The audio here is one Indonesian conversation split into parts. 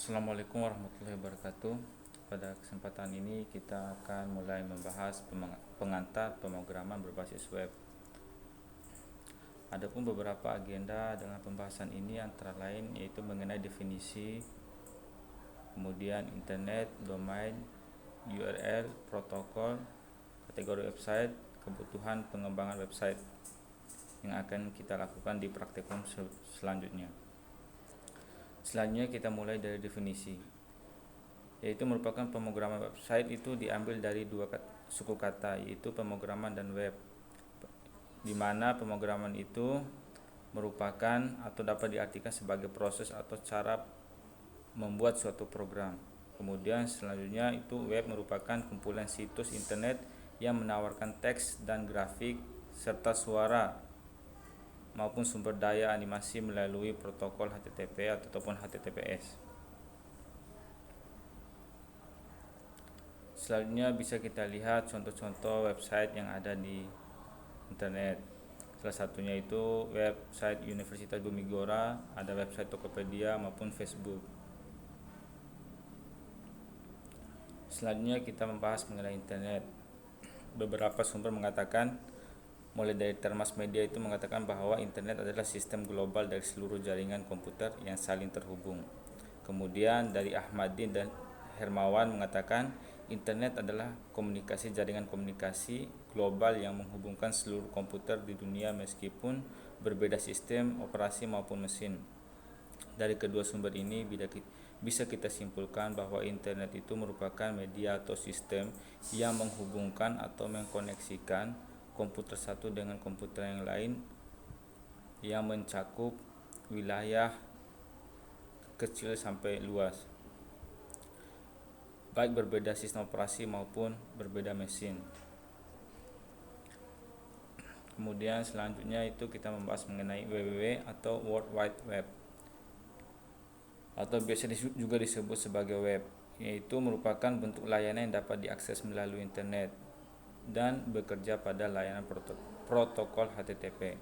Assalamualaikum warahmatullahi wabarakatuh. Pada kesempatan ini kita akan mulai membahas pengantar pemrograman berbasis web. Adapun beberapa agenda dalam pembahasan ini antara lain yaitu mengenai definisi, kemudian internet, domain, URL, protokol, kategori website, kebutuhan pengembangan website yang akan kita lakukan di praktikum selanjutnya. Selanjutnya kita mulai dari definisi, yaitu merupakan pemrograman website itu diambil dari dua suku kata, yaitu pemrograman dan web, di mana pemrograman itu merupakan atau dapat diartikan sebagai proses atau cara membuat suatu program. Kemudian selanjutnya itu web merupakan kumpulan situs internet yang menawarkan teks dan grafik serta suara maupun sumber daya animasi melalui protokol HTTP ataupun HTTPS. Selanjutnya bisa kita lihat contoh-contoh website yang ada di internet. Salah satunya itu website Universitas Bumigora, ada website Tokopedia maupun Facebook. Selanjutnya kita membahas mengenai internet. Beberapa sumber mengatakan, mulai dari Termas Media itu mengatakan bahwa internet adalah sistem global dari seluruh jaringan komputer yang saling terhubung. Kemudian dari Ahmadin dan Hermawan mengatakan internet adalah jaringan komunikasi global yang menghubungkan seluruh komputer di dunia meskipun berbeda sistem operasi maupun mesin. Dari kedua sumber ini bisa kita simpulkan bahwa internet itu merupakan media atau sistem yang menghubungkan atau mengkoneksikan komputer satu dengan komputer yang lain yang mencakup wilayah kecil sampai luas, baik berbeda sistem operasi maupun berbeda mesin. Kemudian selanjutnya itu kita membahas mengenai WWW atau World Wide Web, atau biasa juga disebut sebagai web, yaitu merupakan bentuk layanan yang dapat diakses melalui internet dan bekerja pada layanan protokol HTTP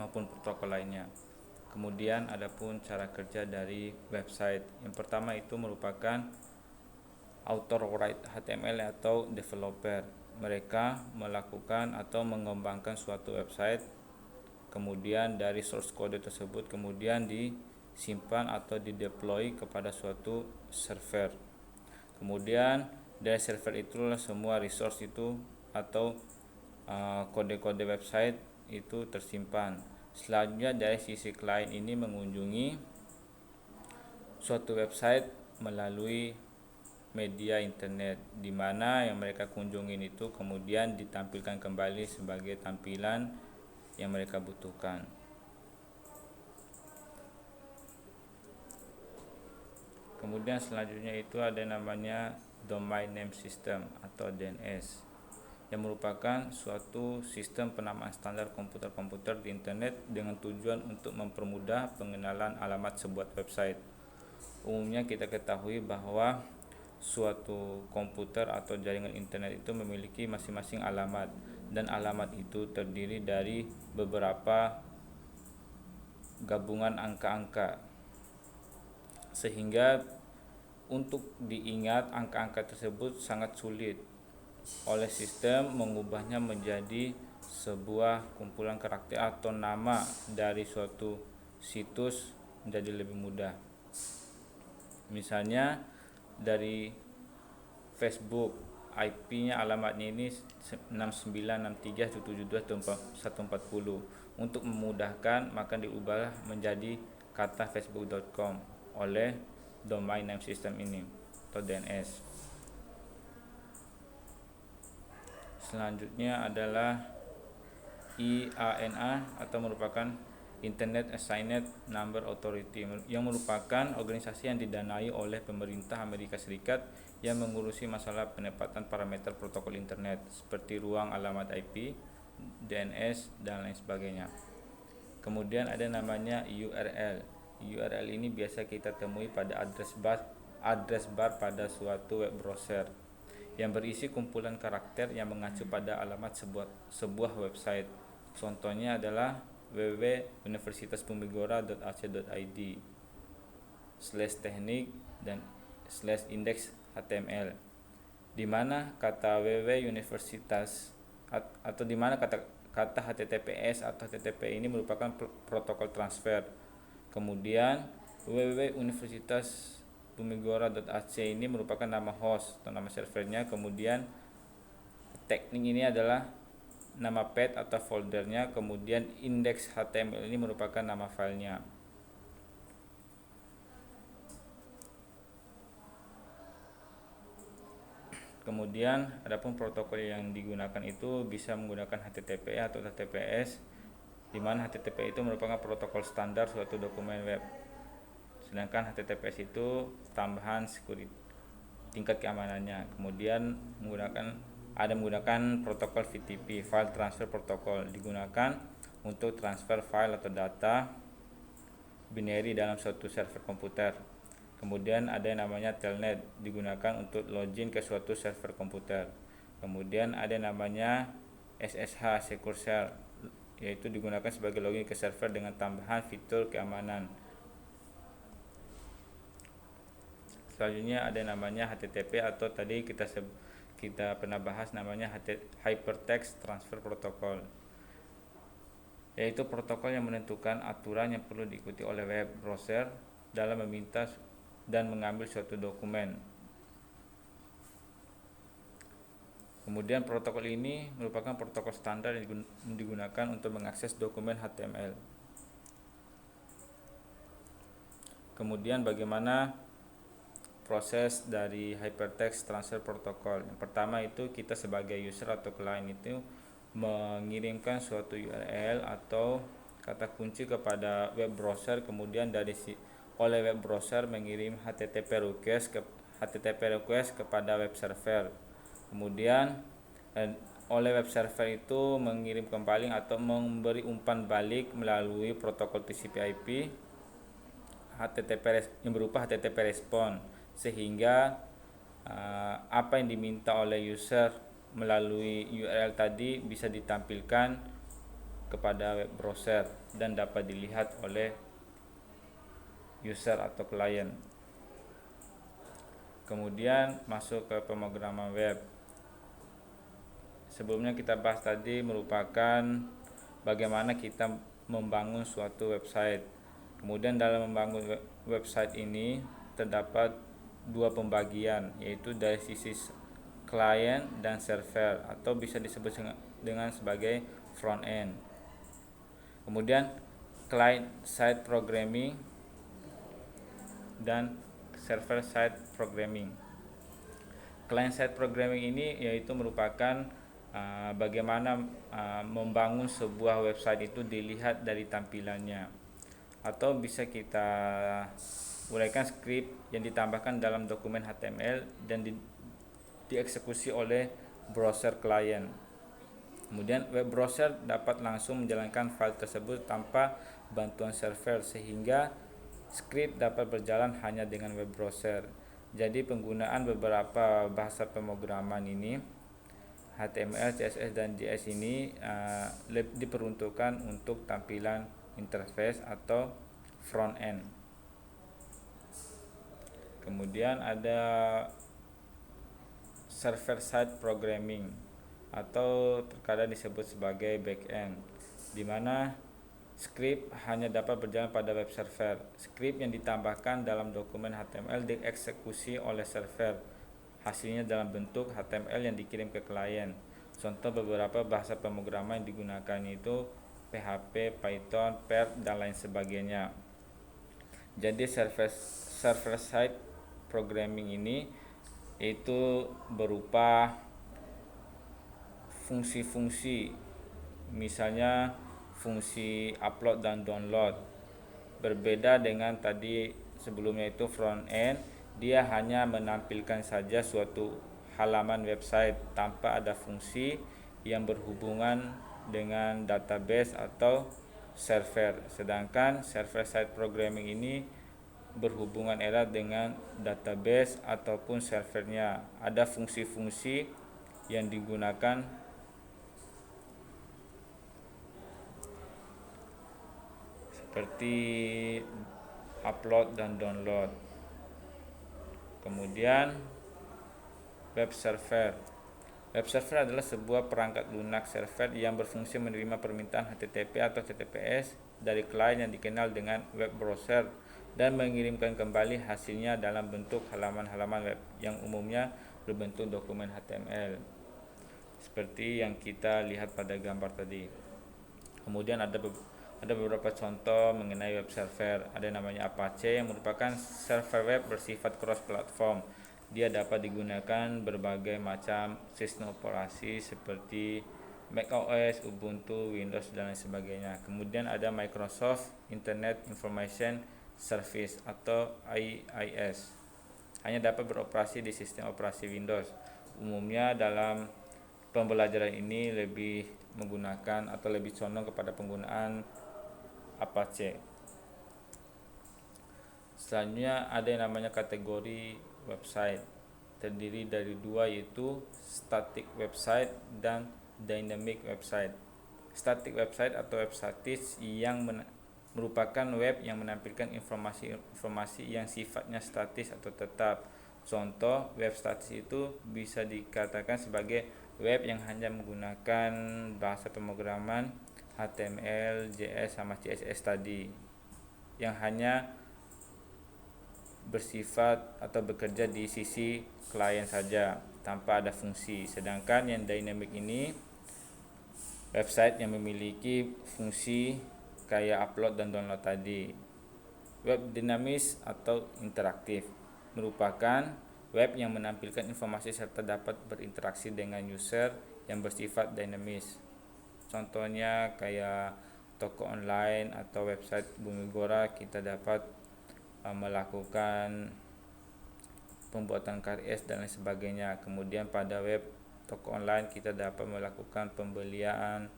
maupun protokol lainnya. Kemudian adapun cara kerja dari website. Yang pertama itu merupakan author write HTML atau developer. Mereka melakukan atau mengembangkan suatu website. Kemudian dari source code tersebut kemudian disimpan atau dideploy kepada suatu server. Kemudian dari server itulah semua resource itu atau kode-kode website itu tersimpan. Selanjutnya dari sisi klien ini mengunjungi suatu website melalui media internet, di mana yang mereka kunjungin itu kemudian ditampilkan kembali sebagai tampilan yang mereka butuhkan. Kemudian selanjutnya itu ada namanya Domain Name System atau DNS, yang merupakan suatu sistem penamaan standar komputer-komputer di internet dengan tujuan untuk mempermudah pengenalan alamat sebuah website. Umumnya kita ketahui bahwa suatu komputer atau jaringan internet itu memiliki masing-masing alamat, dan alamat itu terdiri dari beberapa gabungan angka-angka, sehingga untuk diingat angka-angka tersebut sangat sulit. Oleh sistem mengubahnya menjadi sebuah kumpulan karakter atau nama dari suatu situs menjadi lebih mudah. Misalnya dari Facebook, IP-nya alamatnya ini 6963.172.140. Untuk memudahkan maka diubah menjadi kata facebook.com oleh Domain Name System ini atau DNS. Selanjutnya adalah IANA atau merupakan Internet Assigned Number Authority, yang merupakan organisasi yang didanai oleh pemerintah Amerika Serikat yang mengurusi masalah penempatan parameter protokol internet seperti ruang alamat IP, DNS dan lain sebagainya. Kemudian ada namanya URL. URL ini biasa kita temui pada address bar pada suatu web browser yang berisi kumpulan karakter yang mengacu pada alamat sebuah website. Contohnya adalah www.universitasbumigora.ac.id. /teknik dan /index HTML, di mana kata www universitas atau di mana kata HTTPS atau HTTP ini merupakan protokol transfer. Kemudian www.universitas.bumegora.ac ini merupakan nama host atau nama servernya. Kemudian teknik ini adalah nama path atau foldernya. Kemudian index HTML ini merupakan nama filenya. Kemudian adapun protokol yang digunakan itu bisa menggunakan HTTP atau HTTPS, di mana HTTP itu merupakan protokol standar suatu dokumen web. Sedangkan HTTPS itu tambahan security tingkat keamanannya. Kemudian menggunakan protokol VTP, File Transfer Protocol, digunakan untuk transfer file atau data binary dalam suatu server komputer. Kemudian ada yang namanya telnet, digunakan untuk login ke suatu server komputer. Kemudian ada yang namanya SSH, Secure Shell, yaitu digunakan sebagai login ke server dengan tambahan fitur keamanan. Selanjutnya ada yang namanya HTTP atau tadi kita pernah bahas namanya Hypertext Transfer Protocol, yaitu protokol yang menentukan aturan yang perlu diikuti oleh web browser dalam meminta dan mengambil suatu dokumen. Kemudian protokol ini merupakan protokol standar yang digunakan untuk mengakses dokumen HTML. Kemudian bagaimana proses dari Hypertext Transfer Protocol? Yang pertama itu kita sebagai user atau client itu mengirimkan suatu URL atau kata kunci kepada web browser, kemudian oleh web browser mengirim HTTP request kepada web server. Kemudian oleh web server itu mengirim kembali atau memberi umpan balik melalui protokol TCP/IP yang berupa HTTP respon, sehingga apa yang diminta oleh user melalui URL tadi bisa ditampilkan kepada web browser dan dapat dilihat oleh user atau klien. Kemudian masuk ke pemrograman web. Sebelumnya kita bahas tadi merupakan bagaimana kita membangun suatu website. Kemudian dalam membangun website ini terdapat dua pembagian, yaitu dari sisi klien dan server atau bisa disebut dengan sebagai front end. Kemudian client side programming dan server side programming. Client side programming ini yaitu merupakan bagaimana membangun sebuah website itu dilihat dari tampilannya, atau bisa kita uraikan skrip yang ditambahkan dalam dokumen HTML dan dieksekusi oleh browser klien. Kemudian web browser dapat langsung menjalankan file tersebut tanpa bantuan server, sehingga skrip dapat berjalan hanya dengan web browser. Jadi penggunaan beberapa bahasa pemrograman ini, HTML, CSS, dan JS ini diperuntukkan untuk tampilan interface atau front end. Kemudian ada server side programming atau terkadang disebut sebagai back end, di mana skrip hanya dapat berjalan pada web server. Skrip yang ditambahkan dalam dokumen HTML dieksekusi oleh server. Hasilnya dalam bentuk HTML yang dikirim ke klien. Contoh beberapa bahasa pemrograman yang digunakan itu PHP, Python, Perl, dan lain sebagainya. Jadi server side programming ini itu berupa fungsi-fungsi, misalnya fungsi upload dan download. Berbeda dengan tadi sebelumnya itu front end, dia hanya menampilkan saja suatu halaman website tanpa ada fungsi yang berhubungan dengan database atau server. Sedangkan server side programming ini berhubungan erat dengan database ataupun servernya. Ada fungsi-fungsi yang digunakan seperti upload dan download. Kemudian web server. Web server adalah sebuah perangkat lunak server yang berfungsi menerima permintaan HTTP atau HTTPS dari klien yang dikenal dengan web browser dan mengirimkan kembali hasilnya dalam bentuk halaman-halaman web yang umumnya berbentuk dokumen HTML seperti yang kita lihat pada gambar tadi. Kemudian ada beberapa contoh mengenai web server. Ada namanya Apache yang merupakan server web bersifat cross platform. Dia dapat digunakan berbagai macam sistem operasi seperti macOS, Ubuntu, Windows dan lain sebagainya. Kemudian ada Microsoft Internet Information Service atau IIS. Hanya dapat beroperasi di sistem operasi Windows. Umumnya dalam pembelajaran ini lebih menggunakan atau lebih condong kepada penggunaan Apache. Selanjutnya ada yang namanya kategori website, terdiri dari dua, yaitu static website dan dynamic website. Static website atau web statis yang merupakan web yang menampilkan informasi yang sifatnya statis atau tetap. Contoh web statis itu bisa dikatakan sebagai web yang hanya menggunakan bahasa pemrograman HTML, JS sama CSS tadi, yang hanya bersifat atau bekerja di sisi klien saja tanpa ada fungsi. Sedangkan yang dynamic ini website yang memiliki fungsi kayak upload dan download tadi. Web dinamis atau interaktif merupakan web yang menampilkan informasi serta dapat berinteraksi dengan user yang bersifat dinamis. Contohnya kayak toko online atau website Bumigora, kita dapat melakukan pembuatan KRS dan lain sebagainya. Kemudian pada web toko online kita dapat melakukan pembelian,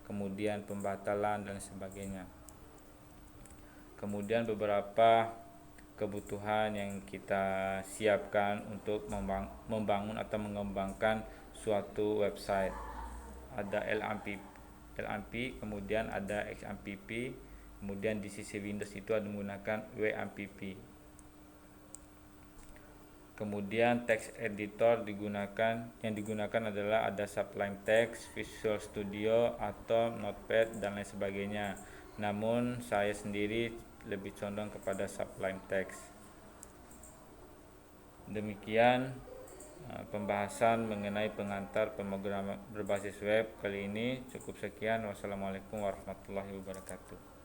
kemudian pembatalan dan sebagainya. Kemudian beberapa kebutuhan yang kita siapkan untuk membangun atau mengembangkan suatu website. Ada LAMP, kemudian ada XAMPP. Kemudian di sisi Windows itu ada menggunakan WAMPP. Kemudian text editor yang digunakan adalah ada Sublime Text, Visual Studio atau Notepad dan lain sebagainya. Namun saya sendiri lebih condong kepada Sublime Text. Demikian pembahasan mengenai pengantar pemrograman berbasis web kali ini. Cukup sekian. Wassalamualaikum warahmatullahi wabarakatuh.